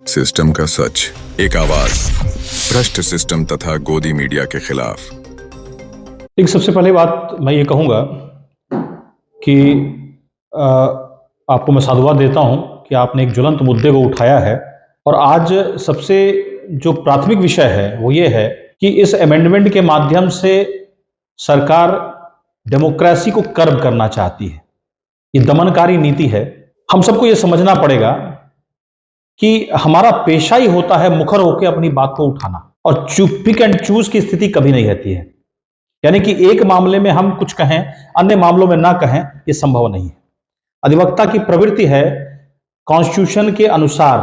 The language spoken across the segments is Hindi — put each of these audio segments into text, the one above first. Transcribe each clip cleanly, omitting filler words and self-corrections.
सिस्टम का सच, एक आवाज, भ्रष्ट सिस्टम तथा गोदी मीडिया के खिलाफ। एक सबसे पहले बात मैं ये कहूँगा कि आपको मैं साधुवाद देता हूँ कि आपने एक ज्वलंत मुद्दे को उठाया है। और आज सबसे जो प्राथमिक विषय है वो ये है कि इस अमेंडमेंट के माध्यम से सरकार डेमोक्रेसी को कर्ब करना चाहती है। ये दमनकारी नीति है। हम सबको ये समझना पड़ेगा कि हमारा पेशा ही होता है मुखर होकर अपनी बात को उठाना, और पिक एंड चूज की स्थिति कभी नहीं रहती है। यानी कि एक मामले में हम कुछ कहें, अन्य मामलों में ना कहें, यह संभव नहीं है। अधिवक्ता की प्रवृत्ति है कॉन्स्टिट्यूशन के अनुसार,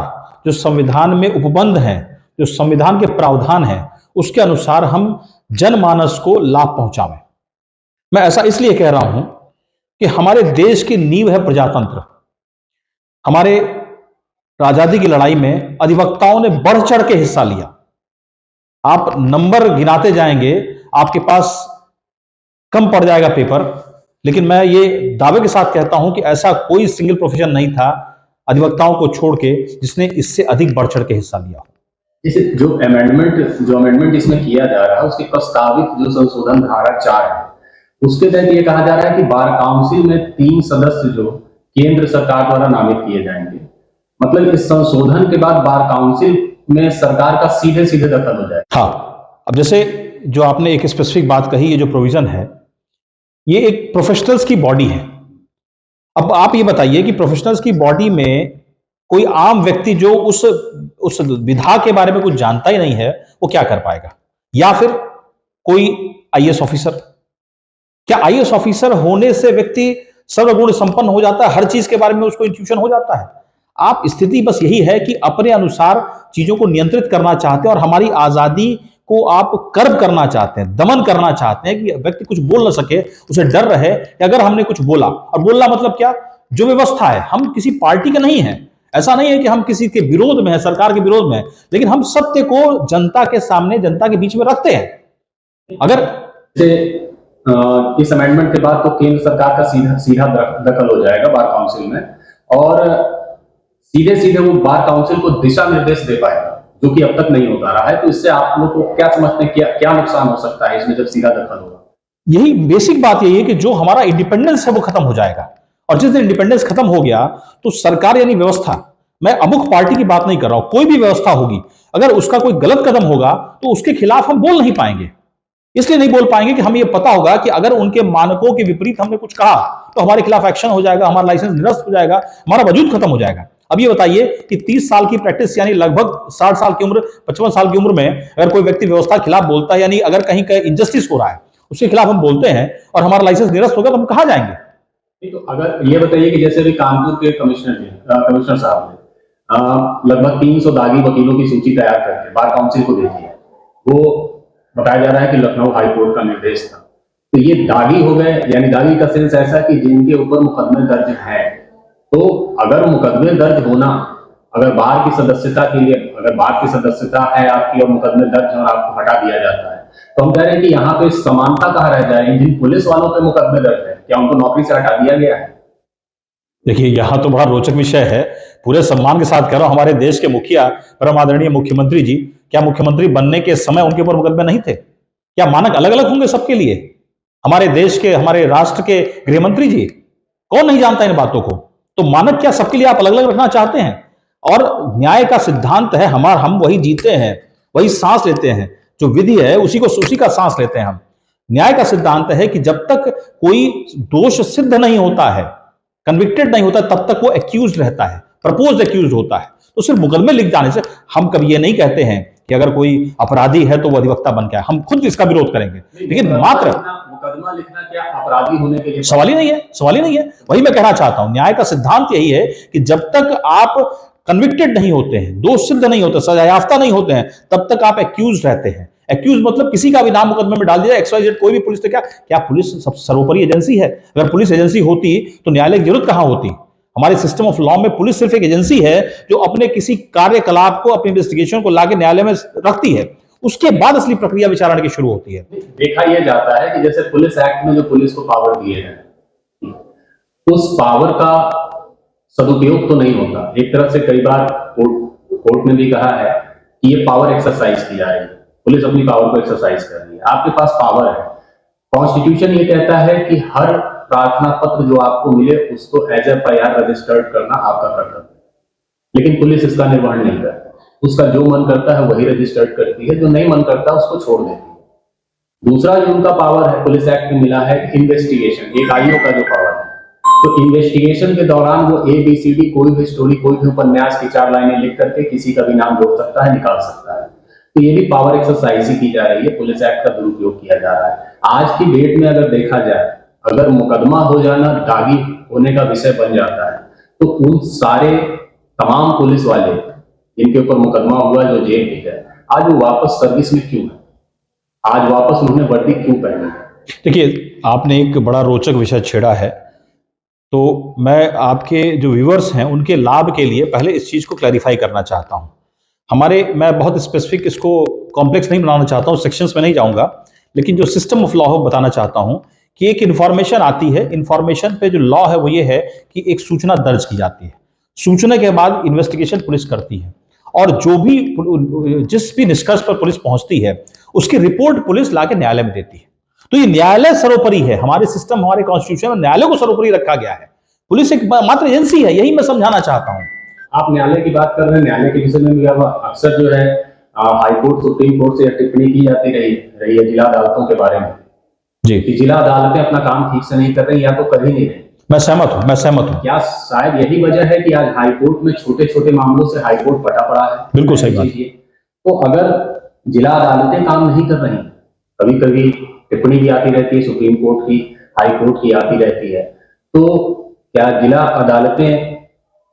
जो संविधान में उपबंध है, जो संविधान के प्रावधान है, उसके अनुसार हम जनमानस को लाभ पहुंचावें। मैं ऐसा इसलिए कह रहा हूं कि हमारे देश की नींव है प्रजातंत्र। हमारे आजादी की लड़ाई में अधिवक्ताओं ने बढ़ चढ़ के हिस्सा लिया। आप नंबर गिनाते जाएंगे, आपके पास कम पड़ जाएगा पेपर, लेकिन मैं ये दावे के साथ कहता हूं कि ऐसा कोई सिंगल प्रोफेशन नहीं था अधिवक्ताओं को छोड़ के जिसने इससे अधिक बढ़ चढ़ के हिस्सा लिया। इस जो अमेंडमेंट इसमें किया जा रहा है, उसकी प्रस्तावित जो संशोधन धारा 4 है, उसके तहत ये कहा जा रहा है कि बार काउंसिल में 3 सदस्य जो केंद्र सरकार द्वारा नामित किए जाएंगे। मतलब इस संशोधन के बाद बार काउंसिल में सरकार का सीधे सीधे दखल हो जाए। हाँ, अब जैसे जो आपने एक स्पेसिफिक बात कही, ये जो प्रोविजन है, ये एक प्रोफेशनल्स की बॉडी है। अब आप ये बताइए कि प्रोफेशनल्स की बॉडी में कोई आम व्यक्ति जो उस विधा के बारे में कुछ जानता ही नहीं है, वो क्या कर पाएगा? या फिर कोई आईएएस ऑफिसर? क्या आईएएस ऑफिसर होने से व्यक्ति सर्वगुण संपन्न हो जाता है, हर चीज के बारे में उसको इंट्यूशन हो जाता है? आप स्थिति बस यही है कि अपने अनुसार चीजों को नियंत्रित करना चाहते हैं और हमारी आजादी को आप कर्ब करना चाहते हैं, दमन करना चाहते हैं कि व्यक्ति कुछ बोल ना सके, उसे डर रहे कि अगर हमने कुछ बोला, और बोलना मतलब क्या, जो व्यवस्था है, हम किसी पार्टी के नहीं है, ऐसा नहीं है कि हम किसी के विरोध में है, सरकार के विरोध में है, लेकिन हम सत्य को जनता के सामने, जनता के बीच में रखते हैं। अगर इस अमेंडमेंट के बाद तो केंद्र सरकार का सीधा दखल हो जाएगा बार काउंसिल में, और सीधे सीधे वो बार काउंसिल को दिशा निर्देश दे पाएगा, जो कि अब तक नहीं होता रहा है। तो इससे आप लोग को क्या समझते हैं, क्या नुकसान हो सकता है इसमें जब सीधा दखल होगा? यही बेसिक बात यही है कि जो हमारा इंडिपेंडेंस है वो खत्म हो जाएगा, और जिस दिन इंडिपेंडेंस खत्म हो गया तो सरकार यानी व्यवस्था, मैं अमुक पार्टी की बात नहीं कर रहा हूं, कोई भी व्यवस्था होगी, अगर उसका कोई गलत कदम होगा तो उसके खिलाफ हम बोल नहीं पाएंगे। इसलिए नहीं बोल पाएंगे कि हमें यह पता होगा कि अगर उनके मानकों के विपरीत हमने कुछ कहा तो हमारे खिलाफ एक्शन हो जाएगा, हमारा लाइसेंस निरस्त हो जाएगा, हमारा वजूद खत्म हो जाएगा। अब ये बताइए कि 30 साल की प्रैक्टिस, यानी लगभग 60 साल की उम्र, 55 साल की उम्र में अगर कोई व्यक्ति व्यवस्था के खिलाफ बोलता है, यानी अगर कहीं इनजस्टिस हो रहा है, उसके खिलाफ हम बोलते हैं और हमारा लाइसेंस निरस्त होगा, तो हम कहां जाएंगे? तो अगर ये बताइए कि जैसे अभी कानपुर के कमिश्नर साहब ने लगभग 300 दागी वकीलों की सूची तैयार करके बार काउंसिल को भेजी है, वो बताया जा रहा है कि लखनऊ हाईकोर्ट का निर्देश था। तो ये दागी हो गए, यानी दागी का सेंस ऐसा कि जिनके ऊपर मुकदमे दर्ज हैं। तो अगर मुकदमे दर्ज होना, अगर बार की सदस्यता के लिए, अगर बार की सदस्यता है आपकी और मुकदमे दर्ज है और आपको हटा दिया जाता है, तो हम कह रहे हैं कि यहाँ पे समानता कहाँ रह जाएगी? जिन पुलिस वालों पे मुकदमे दर्ज है, क्या उनको नौकरी से हटा दिया गया है? देखिए, यहां तो बड़ा रोचक विषय है। पूरे सम्मान के साथ कह रहा हूं, हमारे देश के मुखिया, परम आदरणीय मुख्यमंत्री जी, क्या मुख्यमंत्री बनने के समय उनके ऊपर मुकदमे नहीं थे? क्या मानक अलग अलग होंगे सबके लिए? हमारे देश के, हमारे राष्ट्र के गृहमंत्री जी, कौन नहीं जानता इन बातों को? तो मानक क्या सबके लिए आप अलग अलग रखना चाहते हैं? और न्याय का सिद्धांत है हम वही जीते हैं, वही सांस लेते हैं, जो विधि है उसी का सांस लेते हैं हम। न्याय का सिद्धांत है कि जब तक कोई दोष सिद्ध नहीं होता है, कन्विक्टेड नहीं होता, तब तक वो एक्यूज रहता है, प्रपोज्ड एक्यूज होता है। तो सिर्फ मुकदमे लिख जाने से, हम कभी ये नहीं कहते हैं कि अगर कोई अपराधी है तो वो अधिवक्ता बन गया, हम खुद इसका विरोध करेंगे, लेकिन मात्र मुकदमा लिखना क्या अपराधी होने के लिए सवाल ही नहीं है, सवाल ही नहीं है। वही मैं कहना चाहता हूं, न्याय का सिद्धांत यही है कि जब तक आप कन्विक्टेड नहीं होते हैं, दोष सिद्ध नहीं होते, सजायाफ्ता नहीं होते हैं, तब तक आप एक्यूज रहते हैं। एक्यूज मतलब किसी का भी नाम मुकदमे में डाल दिया, XYZ, कोई भी पुलिस ने, क्या पुलिस सर्वोपरि एजेंसी है? अगर पुलिस एजेंसी होती तो न्यायालय की जरूरत कहां होती? हमारे सिस्टम ऑफ लॉ में पुलिस सिर्फ एक एजेंसी है जो अपने किसी कार्यकलाप को, अपनी इन्वेस्टिगेशन को लाके न्यायालय में रखती है, उसके बाद असली प्रक्रिया विचारण की शुरू होती है। देखा यह जाता है कि जैसे पुलिस एक्ट में जो पुलिस को पावर दिए हैं, उस पावर का सदुपयोग तो नहीं होता। एक तरफ से कई बार कोर्ट ने भी कहा है कि ये पावर एक्सरसाइज की जा रही है, पुलिस अपनी पावर को एक्सरसाइज कर रही है। आपके पास पावर है, कॉन्स्टिट्यूशन ये कहता है कि हर प्रार्थना पत्र जो आपको मिले उसको एज एफआईआर रजिस्टर्ड करना आपका कर्तव्य है, लेकिन पुलिस इसका निर्वहन नहीं करती। उसका जो मन करता है वही रजिस्टर्ड करती है, जो नहीं मन करता उसको छोड़ देती है। दूसरा जो उनका पावर है, पुलिस एक्ट में मिला है इन्वेस्टिगेशन, एक आईओ का जो पावर है, तो इन्वेस्टिगेशन के दौरान वो ABCD कोई भी स्टोरी, कोई भी उपन्यास की 4 लाइनें लिख करके किसी का भी नाम जोड़ सकता है, निकाल सकता है। तो ये भी पावर एक्सरसाइज ही की जा रही है, पुलिस एक्ट का दुरुपयोग किया जा रहा है। आज की डेट में अगर देखा जाए, अगर मुकदमा हो जाना दागी होने का विषय बन जाता है, तो उन सारे तमाम पुलिस वाले जिनके ऊपर मुकदमा हुआ, जो जेल में है, आज वो वापस सर्विस में क्यों है? आज वापस उन्होंने वर्दी क्यों पहनी है? देखिए, आपने एक बड़ा रोचक विषय छेड़ा है, तो मैं आपके जो व्यूअर्स हैं उनके लाभ के लिए पहले इस चीज़ को क्लैरिफाई करना चाहता हूँ। मैं बहुत स्पेसिफिक इसको कॉम्प्लेक्स नहीं बनाना चाहता हूँ, सेक्शंस में नहीं जाऊँगा, लेकिन जो सिस्टम ऑफ लॉ है बताना चाहता हूँ कि एक इन्फॉर्मेशन आती है, इन्फॉर्मेशन पे जो लॉ है वो ये है कि एक सूचना दर्ज की जाती है, सूचना के बाद इन्वेस्टिगेशन पुलिस करती है, और जो भी जिस भी निष्कर्ष पर पुलिस पहुंचती है उसकी रिपोर्ट पुलिस लाके न्यायालय में देती है। तो ये न्यायालय सर्वोपरि है, हमारे सिस्टम, हमारे कॉन्स्टिट्यूशन में न्यायालय को सर्वोपरि रखा गया है। पुलिस एक मात्र एजेंसी है, यही मैं समझाना चाहता हूं। आप न्यायालय की बात कर रहे हैं, न्यायालय के विषय में भी अब अक्सर जो है हाईकोर्ट, सुप्रीम कोर्ट से टिप्पणी की जाती रही है जिला अदालतों के बारे में जी, कि जिला अदालतें अपना काम ठीक से नहीं कर रही या तो कर ही नहीं रही। मैं सहमत हूं। क्या शायद यही वजह है कि आज हाईकोर्ट में छोटे छोटे मामलों से हाईकोर्ट पटा पड़ा है? बिल्कुल सही बात। तो अगर जिला अदालतें काम नहीं कर रही, कभी कभी टिप्पणी भी आती रहती है सुप्रीम कोर्ट की, हाई कोर्ट की आती रहती है, तो क्या जिला अदालतें,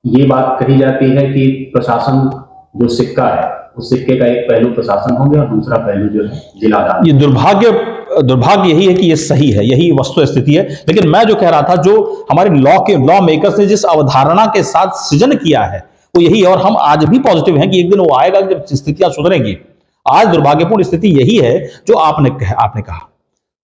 ये बात कही जाती है कि प्रशासन जो सिक्का है, उस सिक्के का एक पहलू प्रशासन हो गया और दूसरा पहलू जो है जिला अदालत। ये दुर्भाग्य यही है कि ये सही है, यही वस्तु स्थिति है। लेकिन मैं जो कह रहा था, जो हमारे लॉ मेकर्स ने जिस अवधारणा के साथ सृजन किया है वो यही है, और हम आज भी पॉजिटिव हैं कि एक दिन वो आएगा जब स्थितियां सुधरेंगी। आज दुर्भाग्यपूर्ण स्थिति यही है जो आपने कहा,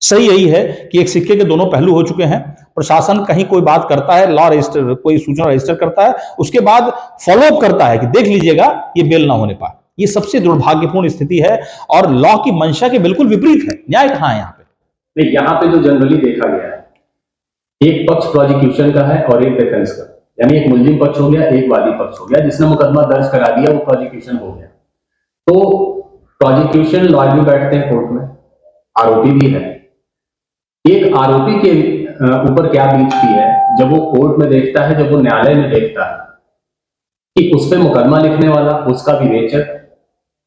सही यही है कि एक सिक्के के दोनों पहलू हो चुके हैं। प्रशासन कहीं कोई बात करता है, लॉ रजिस्टर, कोई सूचना रजिस्टर करता है, उसके बाद फॉलोअप करता है कि देख लीजिएगा ये बेल ना होने पाए। ये सबसे दुर्भाग्यपूर्ण स्थिति है और लॉ की मंशा के बिल्कुल विपरीत है। न्याय कहां है यहाँ पे? नहीं, यहाँ पे जो जनरली देखा गया है, एक पक्ष प्रोसिक्यूशन का है और एक डिफेंस का, यानी एक मुलजिम पक्ष हो गया, एक वादी पक्ष हो गया। जिसने मुकदमा दर्ज करा दिया वो प्रोसिक्यूशन हो गया। तो प्रोसिक्यूशन लॉयर भी बैठते हैं कोर्ट में, आरोपी भी है। एक आरोपी के ऊपर क्या बीतती है जब वो कोर्ट में देखता है, जब वो न्यायालय में देखता है कि उस पर मुकदमा लिखने वाला, उसका विवेचक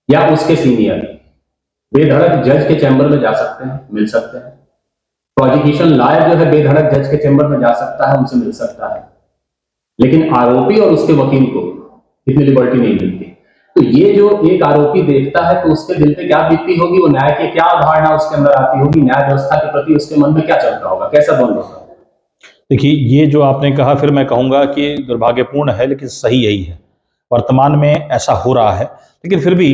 या उसके सीनियर बेधड़क जज के चैम्बर में जा सकते हैं, मिल सकते हैं। प्रोसिक्यूशन लॉयर जो है बेधड़क जज के चैम्बर में जा सकता है, उनसे मिल सकता है, लेकिन आरोपी और उसके वकील को इतनी लिबर्टी नहीं मिलती। तो ये जो एक आरोपी देखता है तो उसके दिल पे क्या बीतती होगी, वो न्याय की क्या धारणा उसके अंदर आती होगी, न्याय व्यवस्था के प्रति उसके मन में क्या चलता होगा, कैसा द्वंद होगा? देखिए, ये जो आपने कहा, फिर मैं कहूंगा कि दुर्भाग्यपूर्ण है, लेकिन सही यही है। वर्तमान में ऐसा हो रहा है, लेकिन फिर भी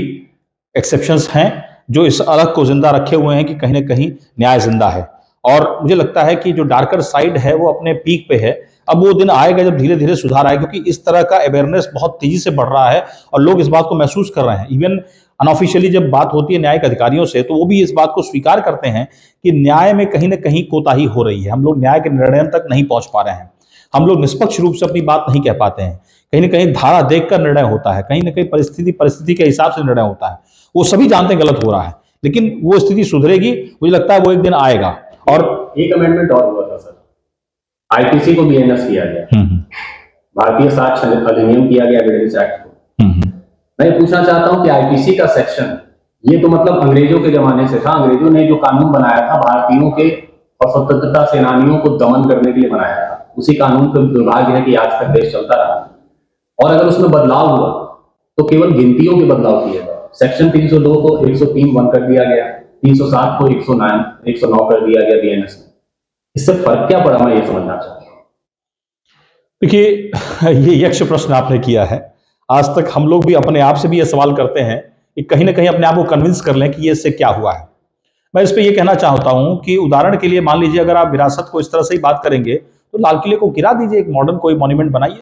एक्सेप्शंस हैं जो इस अलग को जिंदा रखे हुए हैं कि कहीं ना कहीं न्याय जिंदा है। और मुझे लगता है कि जो डार्कर साइड है वो अपने पीक पे है। अब वो दिन आएगा जब धीरे धीरे सुधार आएगा, क्योंकि इस तरह का अवेयरनेस बहुत तेजी से बढ़ रहा है और लोग इस बात को महसूस कर रहे हैं। इवन अनऑफिशियली जब बात होती है न्यायिक अधिकारियों से, तो वो भी इस बात को स्वीकार करते हैं कि न्याय में कहीं ना कहीं कोताही हो रही है, हम लोग न्याय के निर्णय तक नहीं पहुंच पा रहे हैं, हम लोग निष्पक्ष रूप से अपनी बात नहीं कह पाते हैं। कहीं ना कहीं धारा देखकर निर्णय होता है, कहीं ना कहीं परिस्थिति के हिसाब से निर्णय होता है। वो सभी जानते हैं गलत हो रहा है, लेकिन वो स्थिति सुधरेगी, मुझे लगता है वो एक दिन आएगा। और एक अमेंडमेंट और हुआ था सर, आईपीसी को बीएनएस किया गया, भारतीय साक्ष्य अधिनियम किया गया, एविडेंस एक्ट को। मैं पूछना चाहता हूं कि आईपीसी का सेक्शन, ये तो मतलब अंग्रेजों के जमाने से था, अंग्रेजों ने जो कानून बनाया था भारतीयों के और स्वतंत्रता सेनानियों को दमन करने के लिए बनाया था, उसी कानून का दुर्भाग्य है कि आज तक देश चलता रहा। और अगर उसमें बदलाव हुआ तो केवल गिनतियों के बदलाव किए गए। सेक्शन 302 को 103(1) कर दिया गया, 307 को 109 कर दिया गया बीएनएस में। इससे फर्क क्या पड़ा, मैं ये समझना चाहता हूँ। देखिए, ये यक्ष प्रश्न आपने किया है। आज तक हम लोग भी अपने आप से भी ये सवाल करते हैं कि कहीं ना कहीं अपने आप को कन्विंस कर लें कि ये इससे क्या हुआ है। मैं इस पे ये कहना चाहता हूं कि उदाहरण के लिए मान लीजिए, अगर आप विरासत को इस तरह से ही बात करेंगे तो लाल किले को गिरा दीजिए, एक मॉडर्न कोई मॉन्यूमेंट बनाइए,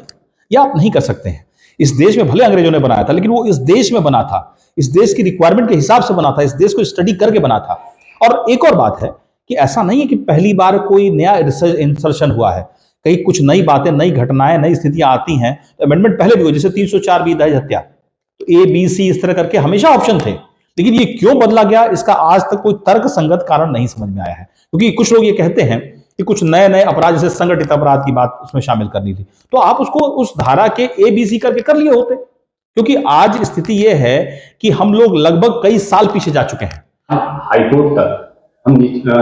या आप नहीं कर सकते हैं। इस देश में भले अंग्रेजों ने बनाया था, लेकिन वो इस देश में बना था, इस देश की रिक्वायरमेंट के हिसाब से बना था, इस देश को स्टडी करके बना था। और एक और बात है कि ऐसा नहीं है कि पहली बार कोई नया इंसर्शन हुआ है, कहीं कुछ नई बातें, नई घटनाएं, नई स्थितियां आती हैं तो अमेंडमेंट पहले भी हुई, जैसे 304 दहेज हत्या, तो ए बी सी इस तरह करके हमेशा ऑप्शन थे, लेकिन ये क्यों बदला गया इसका आज तक कोई तर्क संगत कारण नहीं समझ में आया है। क्योंकि कुछ लोग ये कहते हैं कि कुछ नए नए अपराध, जैसे संगठित अपराध की बात उसमें शामिल करनी थी, तो आप उसको उस धारा के ए बी सी करके कर लिए होते। क्योंकि आज स्थिति यह है कि हम लोग लगभग कई साल पीछे जा चुके हैं। हाईकोर्ट तक, हम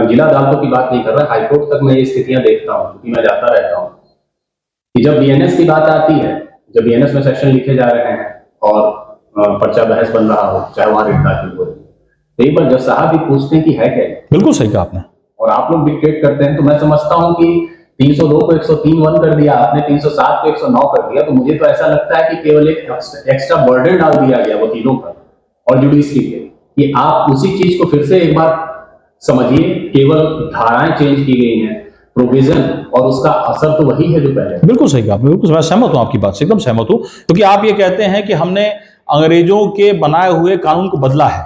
जिला अदालतों की बात नहीं कर रहे, हाईकोर्ट तक मैं ये स्थितियां देखता हूँ, क्योंकि मैं जाता रहता हूँ, कि जब बीएनएस की बात आती है, जब बीएनएस में सेक्शन लिखे जा रहे हैं और पर्चा बहस बन रहा हो, चाहे वहां रिट दाखिल हो, तो एक बार जज साहब भी पूछते हैं कि है क्या। बिल्कुल सही कहा आपने। और आप लोग डिक्टेट करते हैं, तो मैं समझता हूं कि 302 को 103(1) कर दिया आपने, 307 को 109 कर दिया, तो मुझे तो ऐसा लगता है कि केवल एक एक्स्ट्रा बर्डन डाल दिया गया वकीलों पर और जुडिशरी पे, कि आप उसी चीज को फिर से एक बार समझिए, केवल धाराएं चेंज की गई हैं, प्रोविजन और उसका असर तो वही है जो पहले। बिल्कुल सही कहा, बिल्कुल मैं सहमत हूं आपकी बात से, एकदम सहमत हूं, क्योंकि आप ये कहते हैं कि हमने अंग्रेजों के बनाए हुए कानून को बदला है,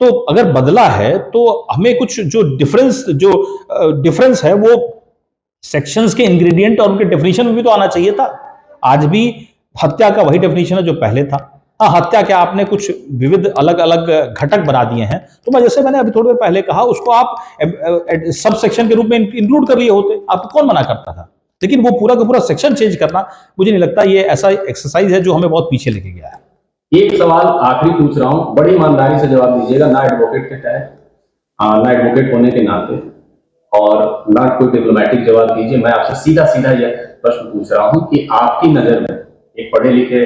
तो अगर बदला है तो हमें कुछ जो डिफरेंस है वो सेक्शंस के इंग्रेडिएंट और उनके डेफिनेशन में भी तो आना चाहिए था। आज भी हत्या का वही डेफिनेशन है जो पहले था। हाँ, हत्या क्या आपने कुछ विविध अलग अलग घटक बना दिए हैं, तो मैं जैसे मैंने अभी थोड़ी देर पहले कहा, उसको आप सब सेक्शन के रूप में इंक्लूड कर लिए होते, आपको कौन मना करता था। लेकिन वो पूरा का पूरा सेक्शन चेंज करना, मुझे नहीं लगता ये ऐसा एक्सरसाइज है जो हमें बहुत पीछे लेके गया है। एक सवाल आखिरी पूछ रहा हूं, बड़ी ईमानदारी से जवाब दीजिएगा, ना एडवोकेट के तहत, ना एडवोकेट होने के नाते, और ना कोई डिप्लोमेटिक जवाब दीजिए। मैं आपसे सीधा सीधा यह प्रश्न पूछ रहा हूं कि आपकी नजर में एक पढ़े लिखे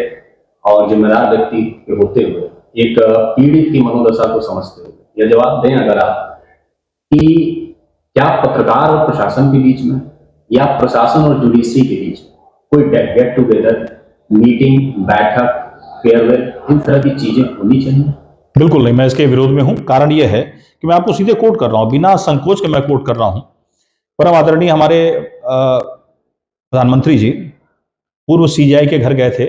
और जिम्मेदार व्यक्ति के होते हुए, एक पीड़ित की मनोदशा को समझते हुए यह जवाब दें अगर आप, कि क्या पत्रकार और प्रशासन के बीच में या प्रशासन और जुडिशरी के बीच कोई गेट टुगेदर, मीटिंग, बैठक, फेयरवेल, इन तरह की चीजें होनी चाहिए? बिल्कुल नहीं, मैं इसके विरोध में हूं। कारण यह है कि मैं आपको सीधे कोट कर रहा हूं, बिना संकोच के मैं कोट कर रहा हूं। परम आदरणीय हमारे प्रधानमंत्री जी पूर्व सीजीआई के घर गए थे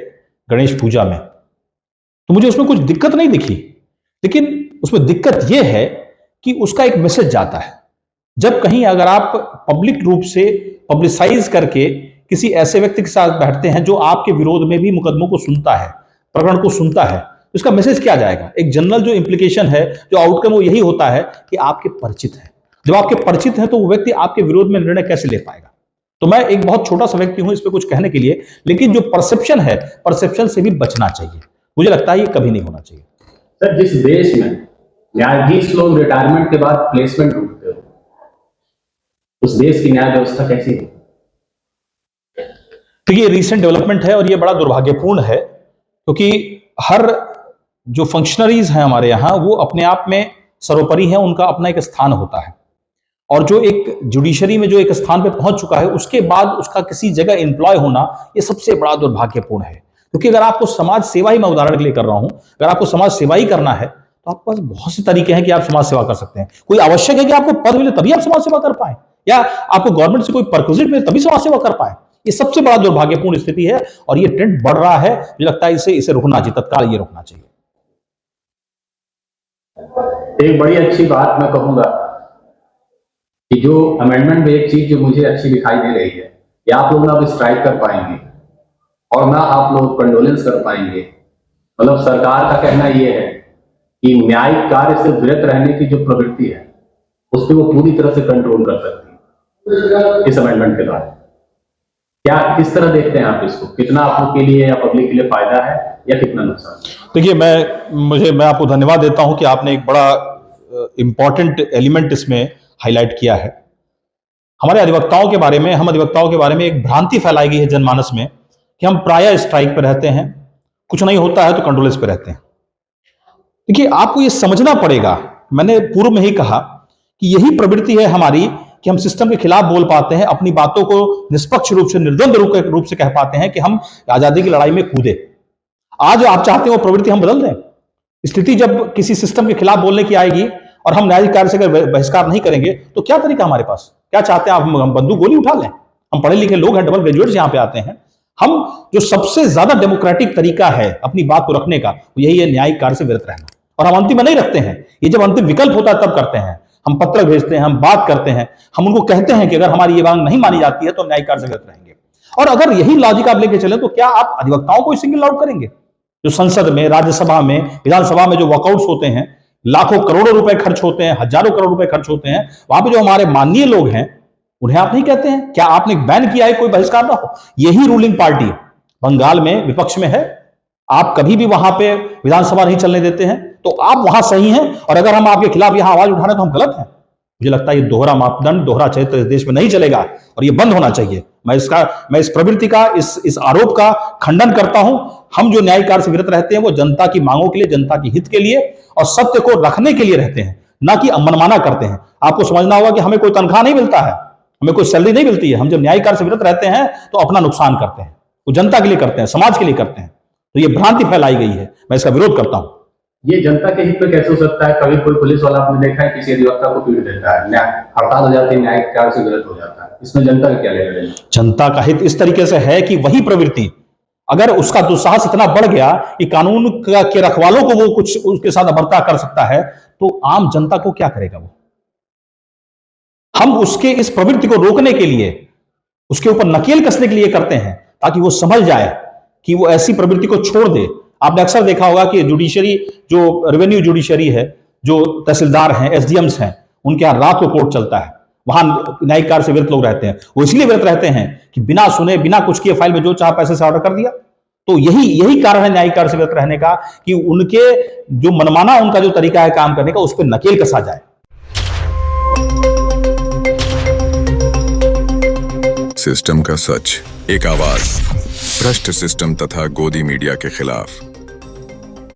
गणेश पूजा में, तो मुझे उसमें कुछ दिक्कत नहीं दिखी, लेकिन उसमें दिक्कत यह है कि उसका एक मैसेज जाता है। जब कहीं अगर आप पब्लिक रूप से पब्लिसाइज करके किसी ऐसे व्यक्ति के साथ बैठते हैं जो आपके विरोध में भी मुकदमों को सुनता है, प्रकरण को सुनता है, तो इसका मैसेज क्या जाएगा? एक जनरल जो इंप्लीकेशन है, जो आउटकम, वो यही होता है कि आपके परिचित है। जब आपके परिचित हैं तो वो व्यक्ति आपके विरोध में निर्णय कैसे ले पाएगा? तो मैं एक बहुत छोटा सा व्यक्ति हूं इस पे कुछ कहने के लिए, लेकिन जो परसेप्शन है, परसेप्शन से भी बचना चाहिए। मुझे लगता है ये कभी नहीं होना चाहिए। सर, जिस देश में न्यायाधीश लोग रिटायरमेंट के बाद प्लेसमेंट ढूंढते हो, उस देश की न्याय व्यवस्था कैसी है? देखिए, रिसेंट डेवलपमेंट है और ये बड़ा दुर्भाग्यपूर्ण है, क्योंकि हर जो फंक्शनरीज हैं हमारे यहाँ, वो अपने आप में सर्वोपरि हैं, उनका अपना एक स्थान होता है, और जो एक जुडिशरी में जो एक स्थान पे पहुंच चुका है, उसके बाद उसका किसी जगह एम्प्लॉय होना, ये सबसे बड़ा दुर्भाग्यपूर्ण है। क्योंकि अगर आपको समाज सेवा ही, मैं उदाहरण के लिए कर रहा हूं, अगर आपको समाज सेवा ही करना है तो आपके पास बहुत से तरीके हैं कि आप समाज सेवा कर सकते हैं। कोई आवश्यक है कि आपको पद मिले तभी आप समाज सेवा कर पाए, या आपको गवर्नमेंट से कोई परक्विजिट मिले तभी समाज सेवा कर पाए। ये सबसे बड़ा दुर्भाग्यपूर्ण स्थिति है और ये ट्रेंड बढ़ रहा है। मुझे लगता है इसे रुकना चाहिए, तत्काल ये रुकना चाहिए। एक बड़ी अच्छी बात मैं कहूंगा कि जो अमेंडमेंट में एक चीज जो मुझे अच्छी दिखाई दे रही है कि आप लोग ना अब स्ट्राइक कर पाएंगे और ना आप लोग कंडोलेंस कर पाएंगे। मतलब सरकार का कहना यह है कि न्यायिक कार्य से विरत रहने की जो प्रवृत्ति है, उस पर वो पूरी तरह से कंट्रोल कर सकती है इस अमेंडमेंट के द्वारा। क्या किस तरह देखते हैं आप इसको? कितना आप लोग के लिए या पब्लिक के लिए फायदा है या कितना नुकसान? देखिए, मैं आपको धन्यवाद देता हूं कि आपने एक बड़ा इंपॉर्टेंट एलिमेंट इसमें हाईलाइट किया है। हमारे अधिवक्ताओं के बारे में, हम अधिवक्ताओं के बारे में एक भ्रांति फैलाई गई है जनमानस में कि हम प्रायः स्ट्राइक पर रहते हैं, कुछ नहीं होता है तो कंडोलेंस पे रहते हैं। देखिए, आपको ये समझना पड़ेगा, मैंने पूर्व में ही कहा कि यही प्रवृत्ति है हमारी कि हम सिस्टम के खिलाफ बोल पाते हैं, अपनी बातों को निष्पक्ष रूप से, निर्द्वंद रूप से कह पाते हैं कि हम आजादी की लड़ाई में कूदे। आज आप चाहते हैं वो प्रवृत्ति हम बदल दें? स्थिति जब किसी सिस्टम के खिलाफ बोलने की आएगी और हम न्यायिक कार्य से अगर बहिष्कार नहीं करेंगे तो क्या तरीका हमारे पास? क्या चाहते हैं आप? हम बंदूक गोली उठा लें? हम पढ़े लिखे लोग हैं, डबल ग्रेजुएट्स यहाँ पे आते हैं, हम जो सबसे ज्यादा डेमोक्रेटिक तरीका है अपनी बात को रखने का, वो यही है न्यायिक कार्य से विरत रहना। और हम अंतिम में नहीं रखते हैं, ये जब अंतिम विकल्प होता है तब करते हैं। हम पत्र भेजते हैं, हम बात करते हैं, हम उनको कहते हैं कि अगर हमारी ये मांग नहीं मानी जाती है तो हम न्यायिक कार्य से विरत रहेंगे। और अगर यही लॉजिक आप लेके चले तो क्या आप अधिवक्ताओं को सिंगल आउट करेंगे? जो संसद में, राज्यसभा में, विधानसभा में जो वॉकआउट्स होते हैं, लाखों करोड़ों रुपए खर्च होते हैं, हजारों करोड़ रुपए खर्च होते हैं, वहां पे जो हमारे माननीय लोग हैं उन्हें आप नहीं कहते हैं? क्या आपने बैन किया है कोई बहिष्कार ना हो? यही रूलिंग पार्टी बंगाल में विपक्ष में है, आप कभी भी वहां पे विधानसभा नहीं चलने देते हैं, तो आप वहां सही हैं। और अगर हम आपके खिलाफ यहां आवाज उठाने तो हम गलत हैं। मुझे लगता है ये दोहरा मापदंड, दोहरा चरित्र इस देश में नहीं चलेगा और ये बंद होना चाहिए। मैं इस प्रवृत्ति का, इस आरोप का खंडन करता हूं। हम जो न्यायिक कार्य से विरत रहते हैं वो जनता की मांगों के लिए, जनता के हित के लिए और सत्य को रखने के लिए रहते हैं, ना कि मनमाना करते हैं। आपको समझना होगा कि हमें कोई तनख्वाह नहीं मिलता है, हमें कोई सैलरी नहीं मिलती है। हम जब न्यायिक कार्य से विरत रहते हैं तो अपना नुकसान करते हैं, वो जनता के लिए करते हैं, समाज के लिए करते हैं। तो ये भ्रांति फैलाई गई है, मैं इसका विरोध करता हूं। ये जनता के हित में कैसे हो सकता है? कभी कोई पुलिस वाला आपने देखा है किसी अधिवक्ता को पीट देता है, हड़ताल हो जाती है, न्यायिक कार्य से विरत हो जाता है, इसमें जनता का क्या लेना देना? जनता का हित इस तरीके से है कि वही प्रवृत्ति, अगर उसका दुस्साहस इतना बढ़ गया कि कानून के रखवालों को वो कुछ उसके साथ अभद्रता कर सकता है, तो आम जनता को क्या करेगा वो? हम उसके इस प्रवृत्ति को रोकने के लिए, उसके ऊपर नकेल कसने के लिए करते हैं, ताकि वो समझ जाए कि वो ऐसी प्रवृत्ति को छोड़ दे। आपने अक्सर देखा होगा कि जुडिशरी, जो रेवेन्यू जुडिशरी है, जो तहसीलदार हैं, एसडीएम्स हैं, उनके यहां रात को कोर्ट चलता है, वहां न्यायिक कार्य से विरत लोग रहते हैं। वो इसलिए विरत रहते हैं कि बिना सुने, बिना कुछ किए फाइल में जो चाहा पैसे से ऑर्डर कर दिया। तो यही कारण है न्यायिक कार्य से विरत रहने का, कि उनके जो मनमाना उनका जो तरीका है काम करने का, उस पर नकेल कसा जाए। सिस्टम का सच, एक आवाज, भ्रष्ट सिस्टम तथा गोदी मीडिया के खिलाफ।